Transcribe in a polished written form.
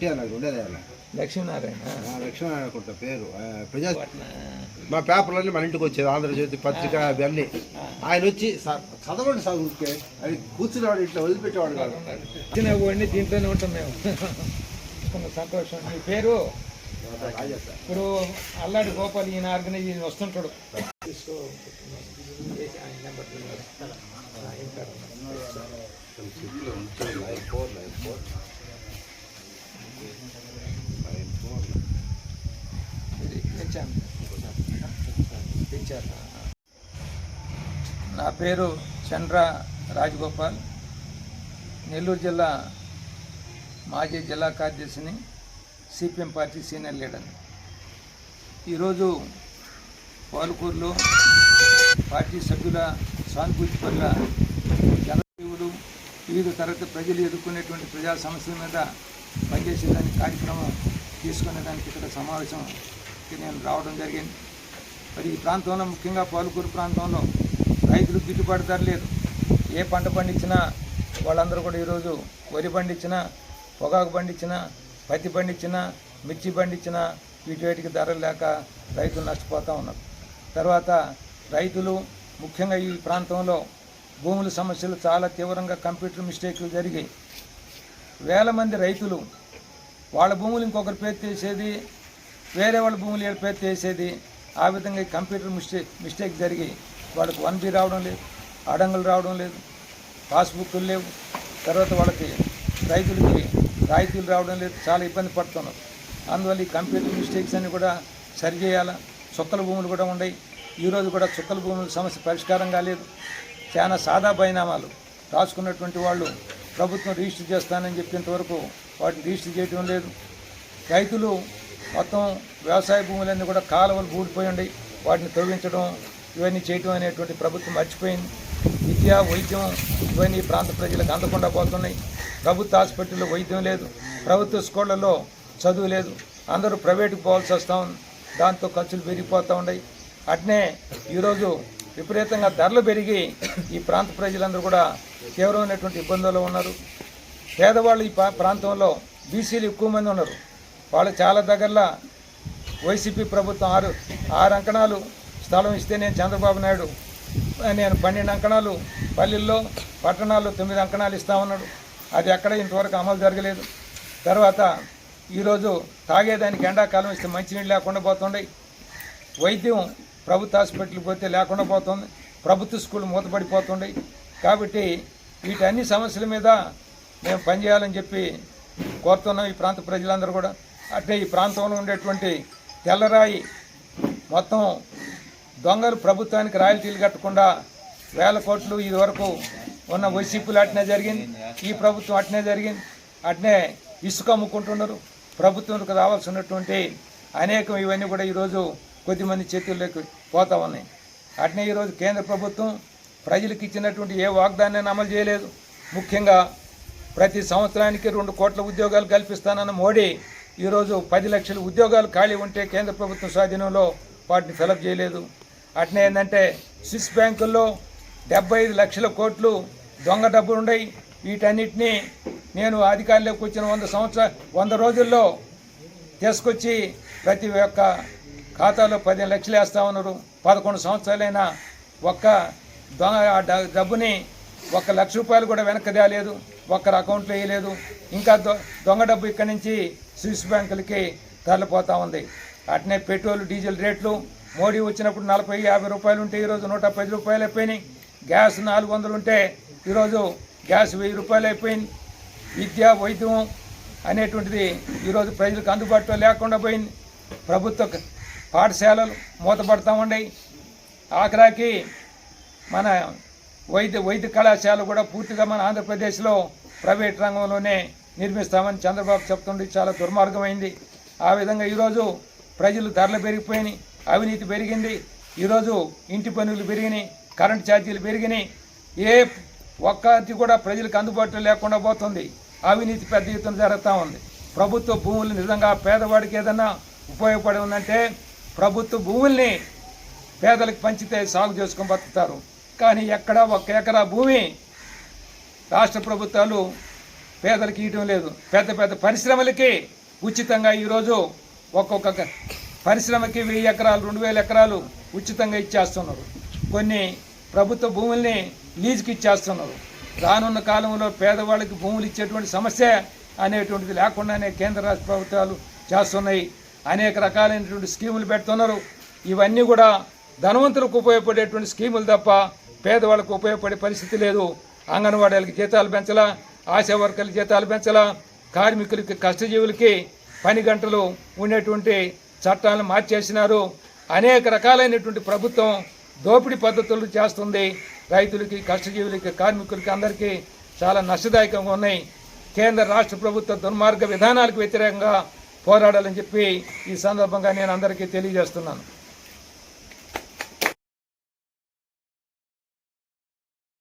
ఎన్టీఆర్ నాకు ఉండేది లక్ష్మీనారాయణ కొట్ట పేరు ప్రజా మా పేపర్లన్నీ మన ఇంటికి వచ్చేది ఆంధ్రజ్యోతి పత్రిక అవన్నీ ఆయన వచ్చి చదవండి సార్ ఊరికే అది కూర్చునేవాడు ఇట్లా వదిలిపెట్టేవాడు కాదు దీంట్లోనే ఉంటాం మేము సంతోషం. మీ పేరు ఇప్పుడు అల్లాడి గోపాల్ ఈయన ఆర్గనైజ్ వస్తుంటాడు. నా పేరు చంద్ర రాజగోపాల్, నెల్లూరు జిల్లా మాజీ జిల్లా కార్యదర్శిని, సిపిఎం పార్టీ సీనియర్ లీడర్. ఈరోజు పాలకూరులో పార్టీ సభ్యుల సానుభూతి పట్ల జనజీవులు వివిధ తరగతి ప్రజలు ఎదుర్కొనేటువంటి ప్రజా సమస్యల మీద పనిచేసేదానికి కార్యక్రమం తీసుకునేదానికి ఇక్కడ సమావేశంకి నేను రావడం జరిగింది. మరి ఈ ప్రాంతంలో ముఖ్యంగా పాలకూరు ప్రాంతంలో రైతులు గిట్టుబాటు ధర లేదు. ఏ పంట పండించినా వాళ్ళందరూ కూడా ఈరోజు వరి పండించినా, పొగాకు పండించినా, పత్తి పండించినా, మిర్చి పండించినా వీటికి ధరలు లేక రైతులు నష్టపోతూ ఉన్నారు. తర్వాత రైతులు ముఖ్యంగా ఈ ప్రాంతంలో భూముల సమస్యలు చాలా తీవ్రంగా కంప్యూటర్ మిస్టేక్లు జరిగాయి. వేల మంది రైతులు వాళ్ళ భూములు ఇంకొకరి పేరు చేసేది, వేరే వాళ్ళ భూములు ఏడు పేరు చేసేది, ఆ విధంగా ఈ కంప్యూటర్ మిస్టేక్ జరిగి వాళ్ళకి 1B రావడం లేదు, అడంగులు రావడం లేదు, పాస్బుక్లు లేవు. తర్వాత వాళ్ళకి రైతులకి రాయితీలు రావడం లేదు, చాలా ఇబ్బంది పడుతున్నారు. అందువల్ల ఈ కంప్యూటర్ మిస్టేక్స్ అన్ని కూడా సరిచేయాలా. చుక్కల భూములు కూడా ఉన్నాయి. ఈరోజు కూడా చుక్కల భూముల సమస్య పరిష్కారం కాలేదు. చాలా సాదా బైనామాలు రాసుకున్నటువంటి వాళ్ళు ప్రభుత్వం రిజిస్టర్ చేస్తానని చెప్పేంత వరకు వాటిని రిజిస్టర్ చేయడం లేదు. రైతులు మొత్తం వ్యవసాయ భూములన్నీ కూడా కాలువలు బూడిపోయి ఉన్నాయి, వాటిని తొలగించడం ఇవన్నీ చేయటం అనేటువంటి ప్రభుత్వం మర్చిపోయింది. విద్య, వైద్యం ఇవన్నీ ప్రాంత ప్రజలకు అందకుండా పోతున్నాయి. ప్రభుత్వ హాస్పిటల్లో వైద్యం లేదు, ప్రభుత్వ స్కూళ్లలో చదువు లేదు, అందరూ ప్రైవేటుకు పోవాల్సి వస్తూ ఉంది. దాంతో ఖర్చులు పెరిగిపోతూ ఉన్నాయి. అట్నే ఈరోజు విపరీతంగా ధరలు పెరిగి ఈ ప్రాంత ప్రజలందరూ కూడా తీవ్రమైనటువంటి ఇబ్బందుల్లో ఉన్నారు. పేదవాళ్ళు ఈ ప్రాంతంలో బీసీలు ఎక్కువ మంది ఉన్నారు. వాళ్ళు చాలా దగ్గరలో వైసీపీ ప్రభుత్వం ఆరు అంకణాలు స్థలం ఇస్తే నేను చంద్రబాబు నాయుడు 12 అంకణాలు పల్లెల్లో, పట్టణాల్లో 9 అంకణాలు ఇస్తా ఉన్నాడు. అది ఎక్కడ ఇంతవరకు అమలు జరగలేదు. తర్వాత ఈరోజు తాగేదానికి ఎండాకాలం ఇస్తే మంచినీళ్ళు లేకుండా పోతుండయి. వైద్యం ప్రభుత్వ హాస్పిటల్కి పోతే లేకుండా పోతుంది. ప్రభుత్వ స్కూల్ మూతపడిపోతుండయి. కాబట్టి వీటన్ని సమస్యల మీద మేము పనిచేయాలని చెప్పి కోరుతున్నాం ఈ ప్రాంత ప్రజలందరూ కూడా. అంటే ఈ ప్రాంతంలో ఉండేటువంటి తెల్లరాయి మొత్తం దొంగలు ప్రభుత్వానికి రాయల్టీలు కట్టకుండా వేల కోట్లు ఇది వరకు ఉన్న వైసీపీలు అట్నే జరిగింది, ఈ ప్రభుత్వం అట్నే జరిగింది. అట్నే ఇసుక అమ్ముకుంటున్నారు. ప్రభుత్వానికి రావాల్సినటువంటి అనేకం ఇవన్నీ కూడా ఈరోజు కొద్దిమంది చేతుల్లోకి పోతా ఉన్నాయి. అట్నే ఈరోజు కేంద్ర ప్రభుత్వం ప్రజలకు ఇచ్చినటువంటి ఏ వాగ్దానాన్ని అమలు చేయలేదు. ముఖ్యంగా ప్రతి సంవత్సరానికి 2 కోట్ల ఉద్యోగాలు కల్పిస్తానన్న మోడీ ఈరోజు 10 లక్షల ఉద్యోగాలు ఖాళీ ఉంటే కేంద్ర ప్రభుత్వం స్వాధీనంలో వాటిని ఫిలప్ చేయలేదు. అట్నే ఏంటంటే స్విస్ బ్యాంకుల్లో 75 లక్షల కోట్లు దొంగ డబ్బులు ఉన్నాయి. వీటన్నిటినీ నేను అధికారంలోకి వచ్చిన 100 రోజుల్లో తీసుకొచ్చి ప్రతి ఒక్క ఖాతాలో 15 లక్షలు వేస్తూ ఉన్నారు. 11 సంవత్సరాలైనా ఒక్క డబ్బుని 1 లక్ష రూపాయలు కూడా వెనక్కి తేలేదు, ఒక్కరి అకౌంట్లో వేయలేదు. ఇంకా దొంగ డబ్బు ఇక్కడి నుంచి స్విస్ బ్యాంకులకి తరలిపోతూ ఉంది. అట్నే పెట్రోల్, డీజిల్ రేట్లు మోడీ వచ్చినప్పుడు 40-50 రూపాయలు ఉంటే ఈరోజు 110 రూపాయలు అయిపోయినాయి. గ్యాస్ 400 ఉంటే ఈరోజు గ్యాస్ 1000 రూపాయలు అయిపోయింది. విద్య, వైద్యం అనేటువంటిది ఈరోజు ప్రజలకు అందుబాటులో లేకుండా పోయింది. ప్రభుత్వ పాఠశాలలు మూతపడతా ఉన్నాయి. ఆఖరాకి మన వైద్య కళాశాల కూడా పూర్తిగా మన ఆంధ్రప్రదేశ్లో ప్రైవేట్ రంగంలోనే నిర్మిస్తామని చంద్రబాబు చెప్తుండే చాలా దుర్మార్గమైంది. ఆ విధంగా ఈరోజు ప్రజలు ధరలు పెరిగిపోయినాయి, అవినీతి పెరిగింది. ఈరోజు ఇంటి పన్నులు పెరిగినాయి, కరెంటు ఛార్జీలు పెరిగినాయి. ఏ ఒక్కటి కూడా ప్రజలకు అందుబాటులో లేకుండా పోతుంది. అవినీతి పెద్ద ఎత్తున జరుగుతూ ఉంది. ప్రభుత్వ భూములు నిజంగా పేదవాడికి ఏదన్నా ఉపయోగపడి ఉందంటే ప్రభుత్వ భూముల్ని పేదలకు పంచితే సాగు చేసుకొని బతుకుతారు. కానీ ఎక్కడా 1 ఎకరా భూమి రాష్ట్ర ప్రభుత్వాలు పేదలకు ఇవ్వడం లేదు. పెద్ద పెద్ద పరిశ్రమలకి ఉచితంగా ఈరోజు ఒక్కొక్క పరిశ్రమకి 1000 ఎకరాలు 2000 ఎకరాలు ఉచితంగా ఇచ్చేస్తున్నారు. కొన్ని ప్రభుత్వ భూముల్ని లీజుకి ఇచ్చేస్తున్నారు. రానున్న కాలంలో పేదవాళ్ళకి భూములు ఇచ్చేటువంటి సమస్య అనేటువంటిది లేకుండానే కేంద్ర రాష్ట్ర ప్రభుత్వాలు చేస్తున్నాయి. అనేక రకాలైనటువంటి స్కీములు పెడుతున్నారు. ఇవన్నీ కూడా ధనవంతులకు ఉపయోగపడేటువంటి స్కీములు తప్ప పేదవాళ్ళకు ఉపయోగపడే పరిస్థితి లేదు. అంగన్వాడీలకి జీతాలు పెంచలా, ఆశా వర్కర్లకి జీతాలు పెంచలా, కార్మికులకి కష్టజీవులకి పని గంటలు ఉండేటువంటి చట్టాలను మార్చేసినారు. అనేక రకాలైనటువంటి ప్రభుత్వం దోపిడీ పద్ధతులు చేస్తుంది. రైతులకి కష్టజీవులకి కార్మికులకి అందరికీ చాలా నష్టదాయకంగా ఉన్నాయి. కేంద్ర రాష్ట్ర ప్రభుత్వ దుర్మార్గ విధానాలకు వ్యతిరేకంగా పోరాడాలని చెప్పి ఈ సందర్భంగా నేను అందరికీ తెలియజేస్తున్నాను.